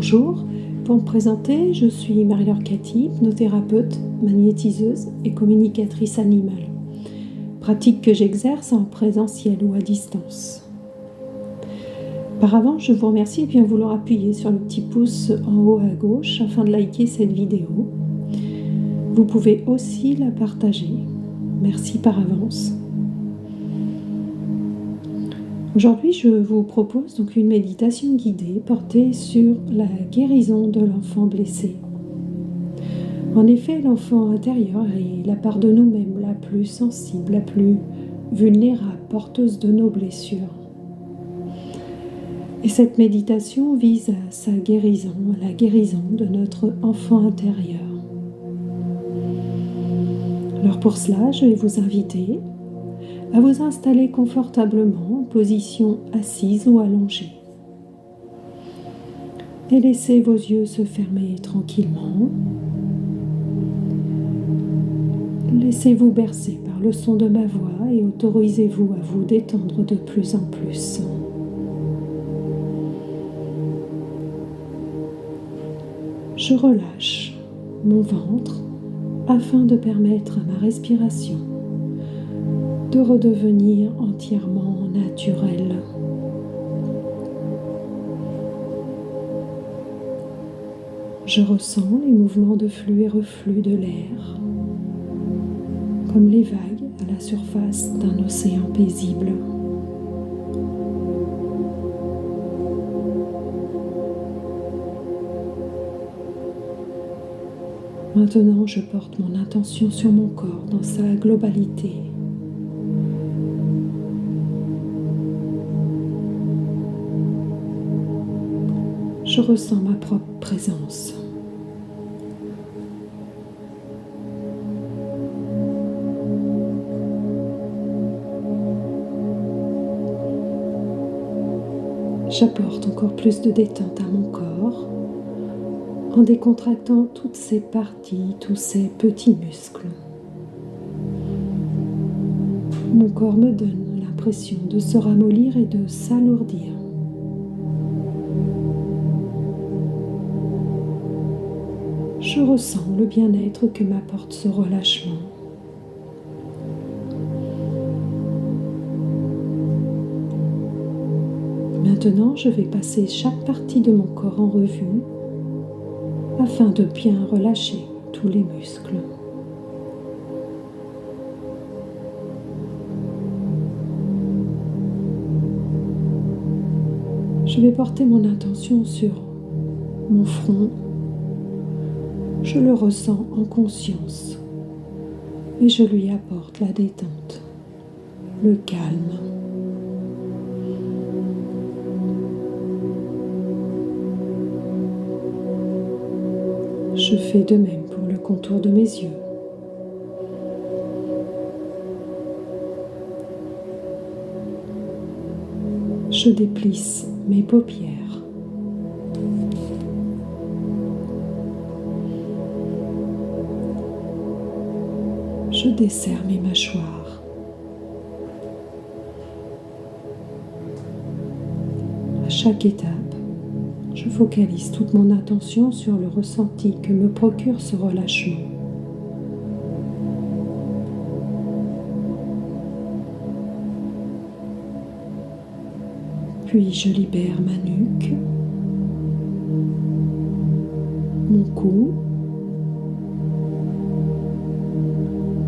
Bonjour, pour me présenter, je suis Marie-Laure Cathy, hypnothérapeute, magnétiseuse et communicatrice animale. Pratique que j'exerce en présentiel ou à distance. Par avant, je vous remercie de bien vouloir appuyer sur le petit pouce en haut à gauche afin de liker cette vidéo. Vous pouvez aussi la partager. Merci par avance. Aujourd'hui, je vous propose donc une méditation guidée portée sur la guérison de l'enfant blessé. En effet, l'enfant intérieur est la part de nous-mêmes la plus sensible, la plus vulnérable, porteuse de nos blessures. Et cette méditation vise à sa guérison, à la guérison de notre enfant intérieur. Alors pour cela, je vais vous inviter à vous installer confortablement en position assise ou allongée. Et laissez vos yeux se fermer tranquillement. Laissez-vous bercer par le son de ma voix et autorisez-vous à vous détendre de plus en plus. Je relâche mon ventre afin de permettre à ma respiration de redevenir entièrement naturelle. Je ressens les mouvements de flux et reflux de l'air, comme les vagues à la surface d'un océan paisible. Maintenant, je porte mon attention sur mon corps dans sa globalité. Je ressens ma propre présence. J'apporte encore plus de détente à mon corps en décontractant toutes ces parties, tous ces petits muscles. Mon corps me donne l'impression de se ramollir et de s'alourdir. Je ressens le bien-être que m'apporte ce relâchement. Maintenant, je vais passer chaque partie de mon corps en revue afin de bien relâcher tous les muscles. Je vais porter mon attention sur mon front. Je le ressens en conscience et je lui apporte la détente, le calme. Je fais de même pour le contour de mes yeux. Je déplisse mes paupières. Je desserre mes mâchoires. À chaque étape, je focalise toute mon attention sur le ressenti que me procure ce relâchement. Puis je libère ma nuque, mon cou,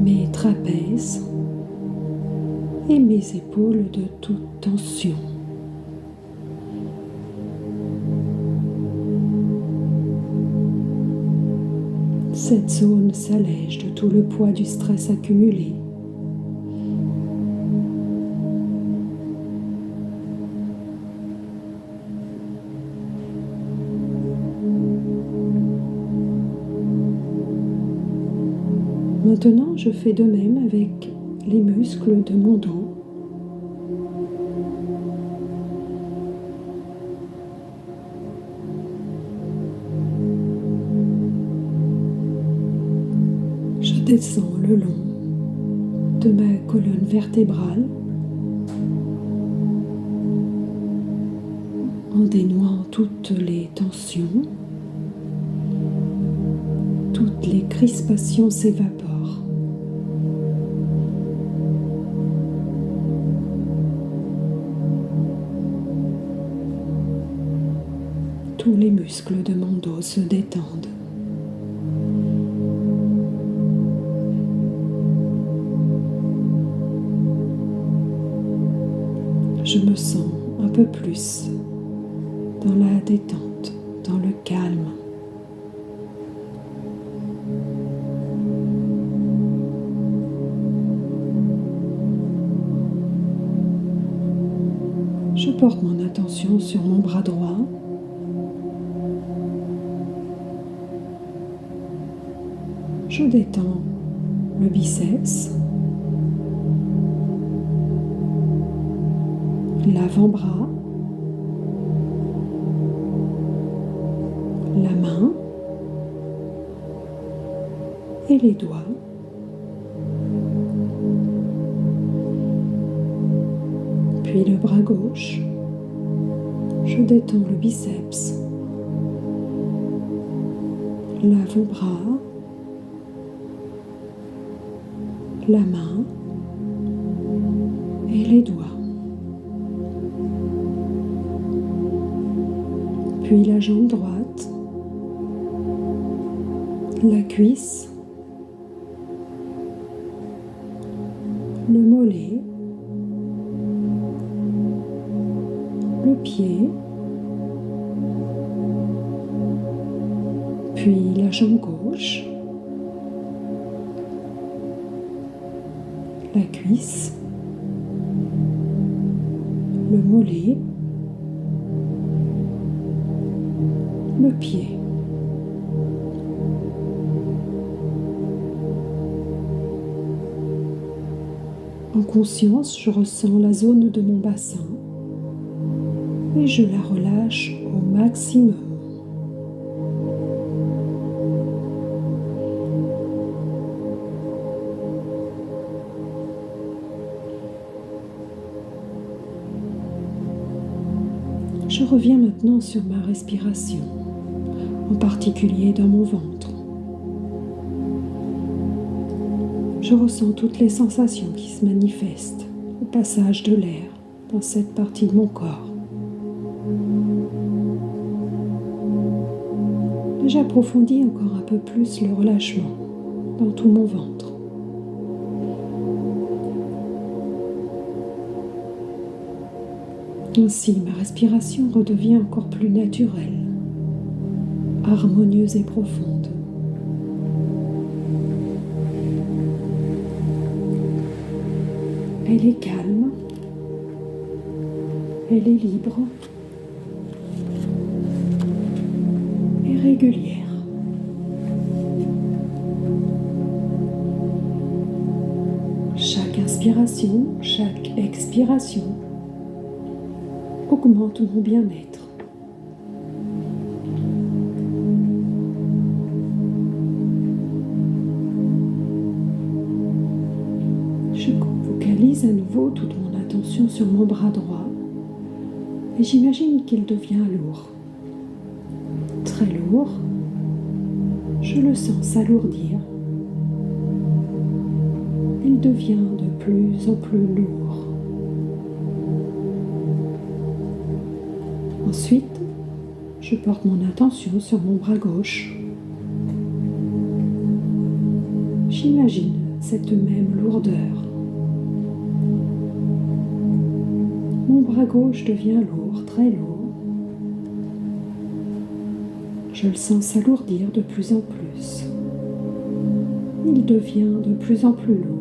mes trapèzes et mes épaules de toute tension. Cette zone s'allège de tout le poids du stress accumulé. Maintenant, je fais de même avec les muscles de mon dos. Je descends le long de ma colonne vertébrale en dénouant toutes les tensions, toutes les crispations s'évaporent. Tous les muscles de mon dos se détendent. Je me sens un peu plus dans la détente, dans le calme. Je porte mon attention sur mon bras droit. Je détends le biceps, l'avant-bras, la main et les doigts. Puis le bras gauche, je détends le biceps, l'avant-bras, la main et les doigts. Puis la jambe droite, la cuisse, le mollet, le pied, puis la jambe gauche, la cuisse, le mollet, le pied. En conscience, je ressens la zone de mon bassin et je la relâche au maximum. Je reviens maintenant sur ma respiration, en particulier dans mon ventre. Je ressens toutes les sensations qui se manifestent au passage de l'air dans cette partie de mon corps. J'approfondis encore un peu plus le relâchement dans tout mon ventre. Ainsi, ma respiration redevient encore plus naturelle, harmonieuse et profonde. Elle est calme, elle est libre et régulière. Chaque inspiration, chaque expiration augmente mon bien-être. Je focalise à nouveau toute mon attention sur mon bras droit et j'imagine qu'il devient lourd. Très lourd. Je le sens s'alourdir. Il devient de plus en plus lourd. Ensuite, je porte mon attention sur mon bras gauche. J'imagine cette même lourdeur. Mon bras gauche devient lourd, très lourd. Je le sens s'alourdir de plus en plus. Il devient de plus en plus lourd.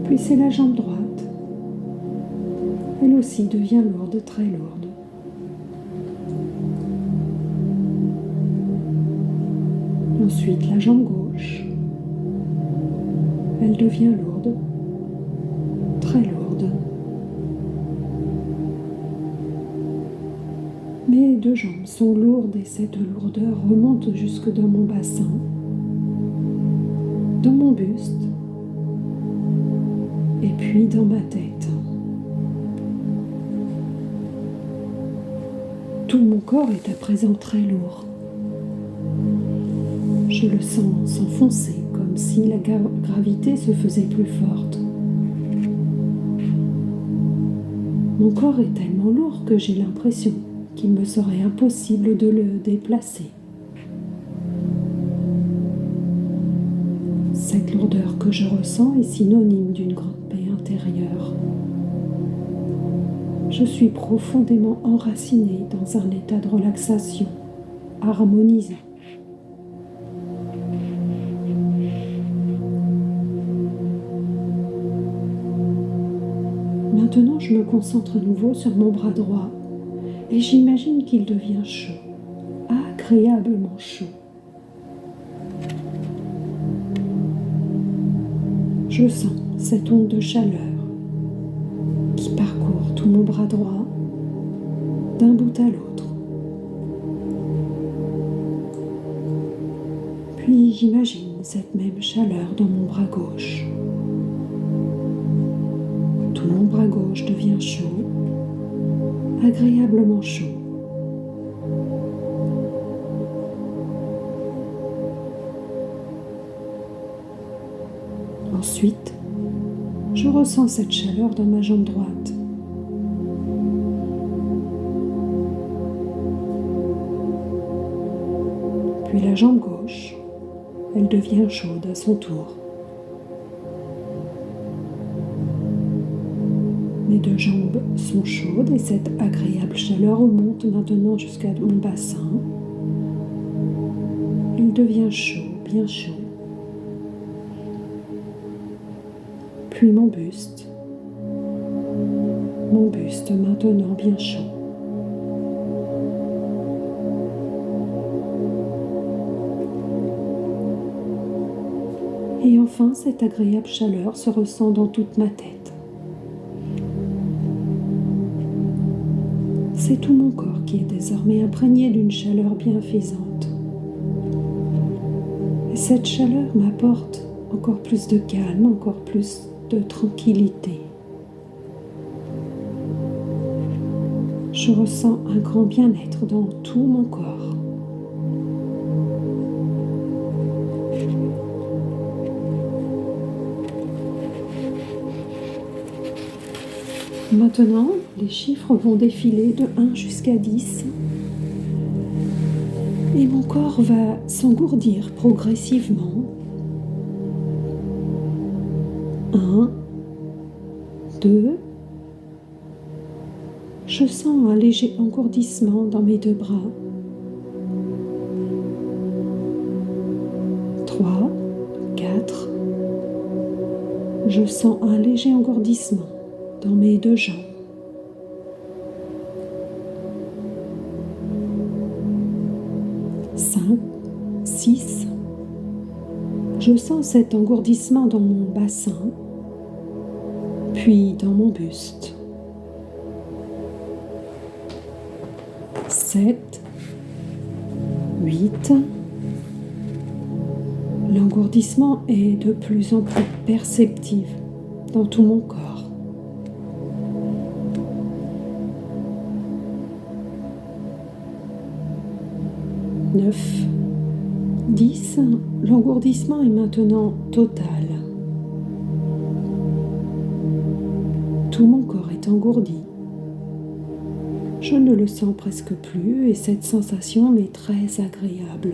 Puis c'est la jambe droite. Elle aussi devient lourde, très lourde. Ensuite, la jambe gauche. Elle devient lourde, très lourde. Mes deux jambes sont lourdes et cette lourdeur remonte jusque dans mon bassin, dans mon buste et puis dans ma tête. Tout mon corps est à présent très lourd. Je le sens s'enfoncer comme si la gravité se faisait plus forte. Mon corps est tellement lourd que j'ai l'impression qu'il me serait impossible de le déplacer. Cette lourdeur que je ressens est synonyme d'une grande paix intérieure. Je suis profondément enracinée dans un état de relaxation, harmonisant. Maintenant, je me concentre à nouveau sur mon bras droit et j'imagine qu'il devient chaud, agréablement chaud. Je sens cette onde de chaleur qui parcourt tout mon bras droit d'un bout à l'autre. Puis j'imagine cette même chaleur dans mon bras gauche. Tout mon bras gauche devient chaud, agréablement chaud. Ensuite, je ressens cette chaleur dans ma jambe droite. Puis la jambe gauche, elle devient chaude à son tour. Mes deux jambes sont chaudes et cette agréable chaleur remonte maintenant jusqu'à mon bassin. Il devient chaud, bien chaud. Puis mon buste maintenant bien chaud. Et enfin, cette agréable chaleur se ressent dans toute ma tête. C'est tout mon corps qui est désormais imprégné d'une chaleur bienfaisante. Et cette chaleur m'apporte encore plus de calme, encore plus de tranquillité. Je ressens un grand bien-être dans tout mon corps. Maintenant, les chiffres vont défiler de 1 jusqu'à 10 et mon corps va s'engourdir progressivement. 1, 2, je sens un léger engourdissement dans mes deux bras. 3, 4, je sens un léger engourdissement dans mes deux jambes. 5, 6, je sens cet engourdissement dans mon bassin, puis dans mon buste. 7, 8, l'engourdissement est de plus en plus perceptible dans tout mon corps. 9, 10, l'engourdissement est maintenant total. Tout mon corps est engourdi. Je ne le sens presque plus et cette sensation m'est très agréable.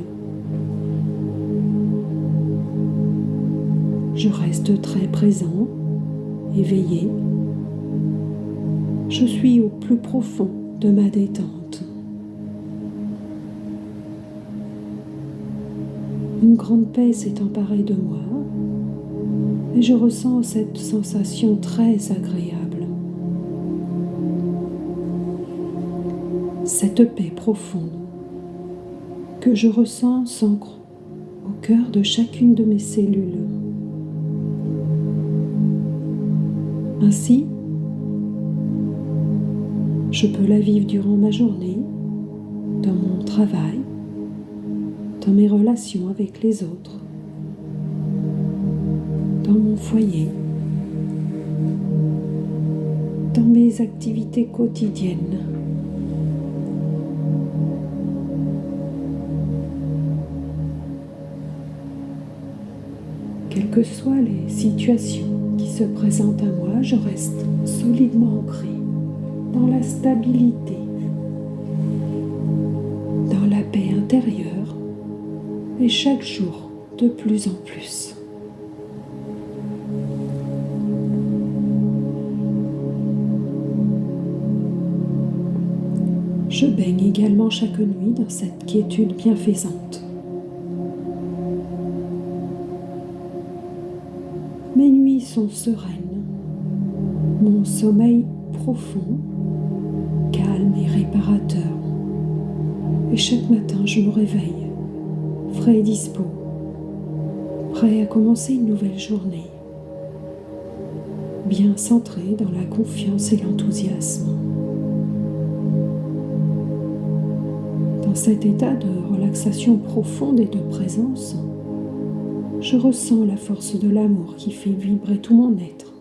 Je reste très présent, éveillé. Je suis au plus profond de ma détente. Une grande paix s'est emparée de moi et je ressens cette sensation très agréable. Cette paix profonde que je ressens s'ancre au cœur de chacune de mes cellules. Ainsi, je peux la vivre durant ma journée, dans mon travail, dans mes relations avec les autres, dans mon foyer, dans mes activités quotidiennes. quelles que soient les situations qui se présentent à moi, je reste solidement ancrée dans la stabilité, dans la paix intérieure, et chaque jour de plus en plus. Je baigne également chaque nuit dans cette quiétude bienfaisante. Mes nuits sont sereines, mon sommeil profond, calme et réparateur. Et chaque matin, je me réveille, frais et dispo, prêt à commencer une nouvelle journée, bien centré dans la confiance et l'enthousiasme. Dans cet état de relaxation profonde et de présence, je ressens la force de l'amour qui fait vibrer tout mon être.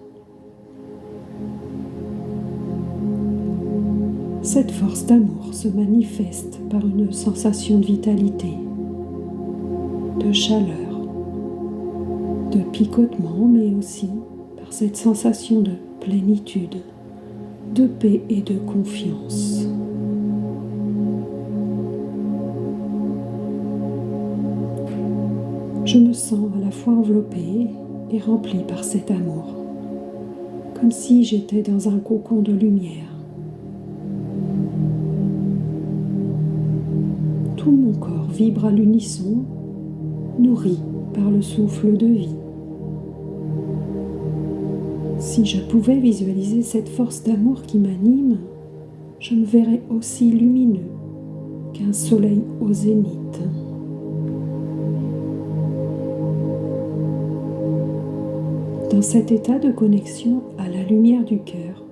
Cette force d'amour se manifeste par une sensation de vitalité, de chaleur, de picotement, mais aussi par cette sensation de plénitude, de paix et de confiance. Je me sens à la fois enveloppée et remplie par cet amour, comme si j'étais dans un cocon de lumière. Tout mon corps vibre à l'unisson, nourri par le souffle de vie. Si je pouvais visualiser cette force d'amour qui m'anime, je me verrais aussi lumineux qu'un soleil au zénith. Dans cet état de connexion à la lumière du cœur,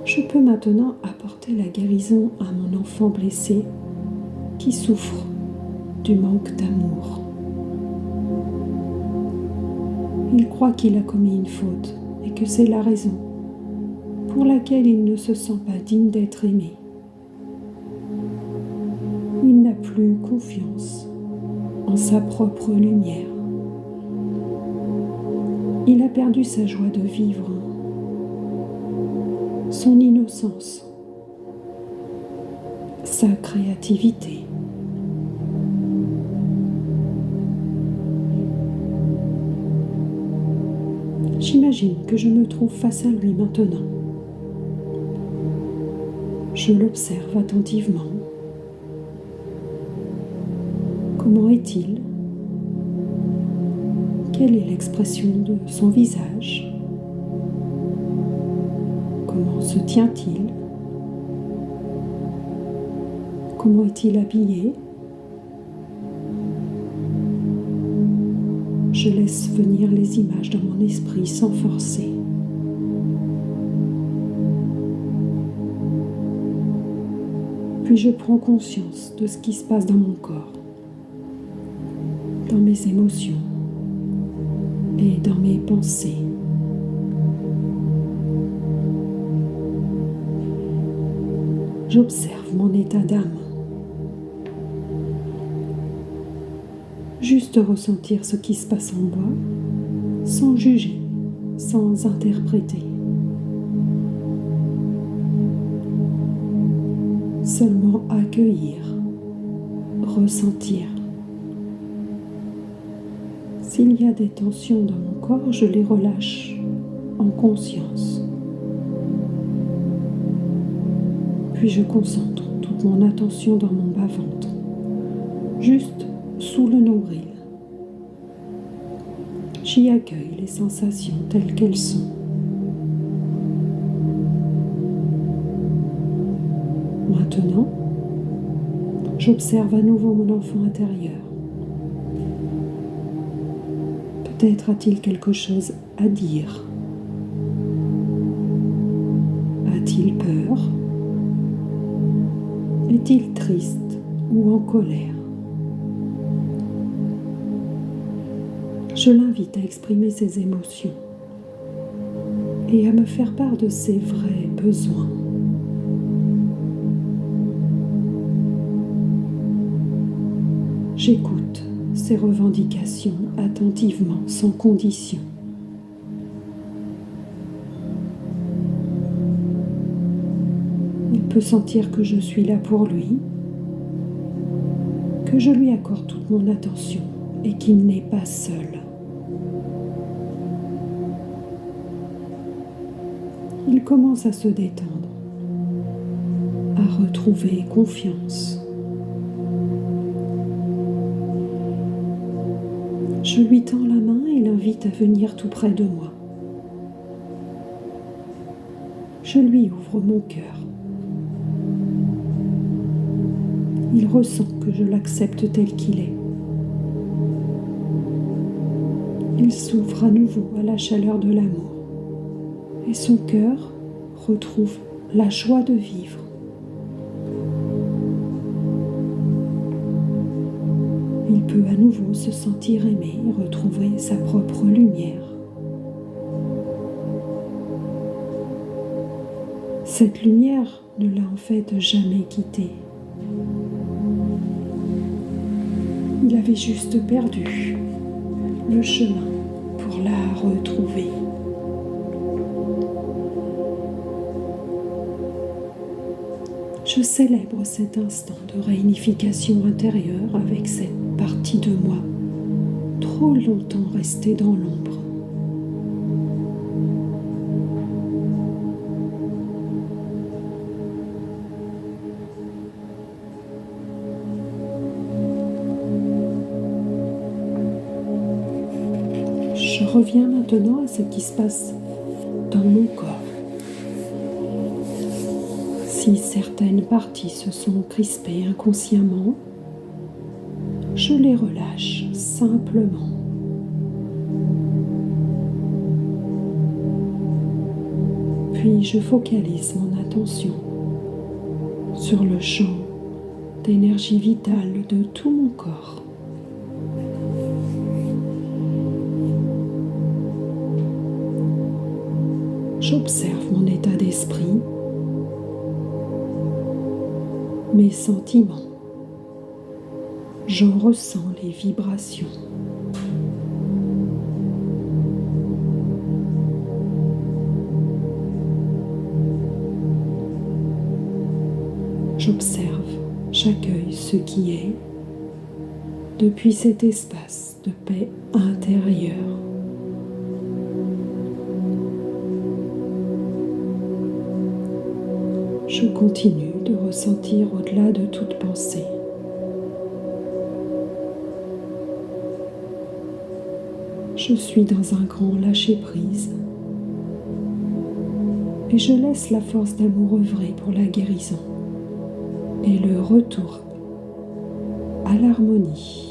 je peux maintenant apporter la guérison à mon enfant blessé qui souffre du manque d'amour. Il croit qu'il a commis une faute et que c'est la raison pour laquelle il ne se sent pas digne d'être aimé. Il n'a plus confiance en sa propre lumière. Il a perdu sa joie de vivre, son innocence, sa créativité. J'imagine que je me trouve face à lui maintenant. Je l'observe attentivement. Comment est-il ? Quelle est l'expression de son visage ? Comment se tient-il ? Comment est-il habillé ? Je laisse venir les images dans mon esprit sans forcer. Puis je prends conscience de ce qui se passe dans mon corps, dans mes émotions et dans mes pensées. J'observe mon état d'âme. Juste ressentir ce qui se passe en moi, sans juger, sans interpréter. Seulement accueillir, ressentir. S'il y a des tensions dans mon corps, je les relâche en conscience. Puis je concentre toute mon attention dans mon bas-ventre, juste sous le nombril. J'y accueille les sensations telles qu'elles sont. Maintenant, j'observe à nouveau mon enfant intérieur. Peut-être a-t-il quelque chose à dire. A-t-il peur ? Est-il triste ou en colère ? Je l'invite à exprimer ses émotions et à me faire part de ses vrais besoins. J'écoute ses revendications attentivement, sans condition. Il peut sentir que je suis là pour lui, que je lui accorde toute mon attention et qu'il n'est pas seul. Il commence à se détendre, à retrouver confiance. Je lui tends la main et l'invite à venir tout près de moi. Je lui ouvre mon cœur. Il ressent que je l'accepte tel qu'il est. Il s'ouvre à nouveau à la chaleur de l'amour et son cœur retrouve la joie de vivre. Il peut à nouveau se sentir aimé et retrouver sa propre lumière. Cette lumière ne l'a en fait jamais quitté. Il avait juste perdu le chemin pour la retrouver. Je célèbre cet instant de réunification intérieure avec cette partie de moi, trop longtemps restée dans l'ombre. Je reviens maintenant à ce qui se passe dans mon corps. Si certaines parties se sont crispées inconsciemment, je les relâche simplement. Puis je focalise mon attention sur le champ d'énergie vitale de tout mon corps. J'observe mon état d'esprit, mes sentiments. J'en ressens les vibrations. J'observe, j'accueille ce qui est depuis cet espace de paix intérieure. Je continue de ressentir au-delà de toute pensée. Je suis dans un grand lâcher-prise et je laisse la force d'amour œuvrer pour la guérison et le retour à l'harmonie.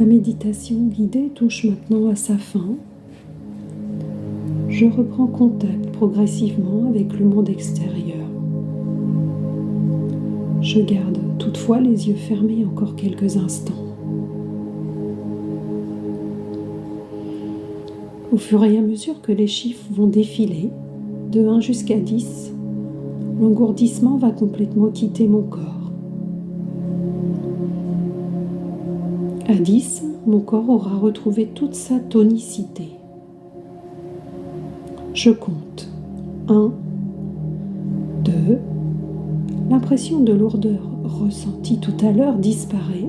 La méditation guidée touche maintenant à sa fin. Je reprends contact progressivement avec le monde extérieur. Je garde toutefois les yeux fermés encore quelques instants. Au fur et à mesure que les chiffres vont défiler, de 1 jusqu'à 10, l'engourdissement va complètement quitter mon corps. À 10, mon corps aura retrouvé toute sa tonicité. Je compte. 1, 2, l'impression de lourdeur ressentie tout à l'heure disparaît.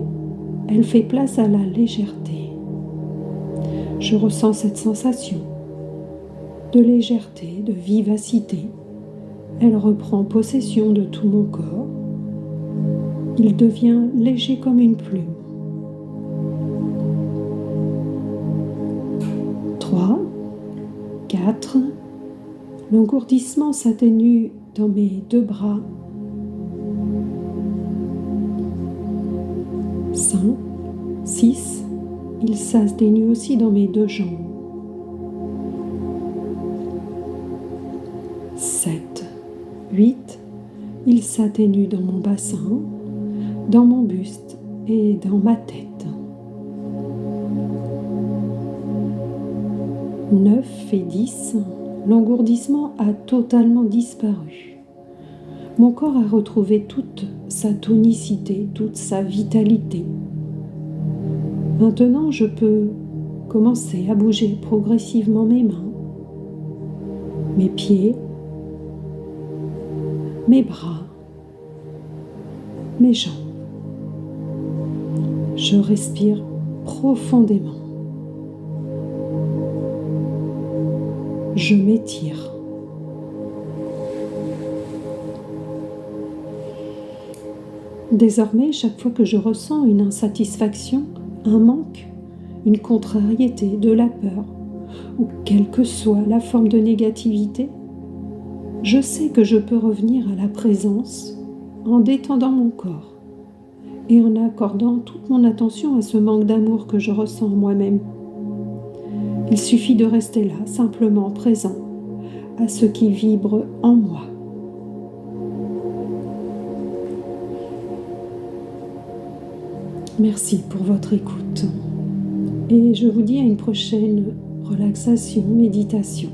Elle fait place à la légèreté. Je ressens cette sensation de légèreté, de vivacité. Elle reprend possession de tout mon corps. Il devient léger comme une plume. 3, 4, l'engourdissement s'atténue dans mes 2 bras. 5, 6, il s'atténue aussi dans mes 2 jambes. 7, 8, il s'atténue dans mon bassin, dans mon buste et dans ma tête. 9 et 10, l'engourdissement a totalement disparu. Mon corps a retrouvé toute sa tonicité, toute sa vitalité. Maintenant, je peux commencer à bouger progressivement mes mains, mes pieds, mes bras, mes jambes. Je respire profondément. Je m'étire. Désormais, chaque fois que je ressens une insatisfaction, un manque, une contrariété, de la peur, ou quelle que soit la forme de négativité, je sais que je peux revenir à la présence en détendant mon corps et en accordant toute mon attention à ce manque d'amour que je ressens en moi-même. Il suffit de rester là, simplement présent à ce qui vibre en moi. Merci pour votre écoute et je vous dis à une prochaine relaxation, méditation.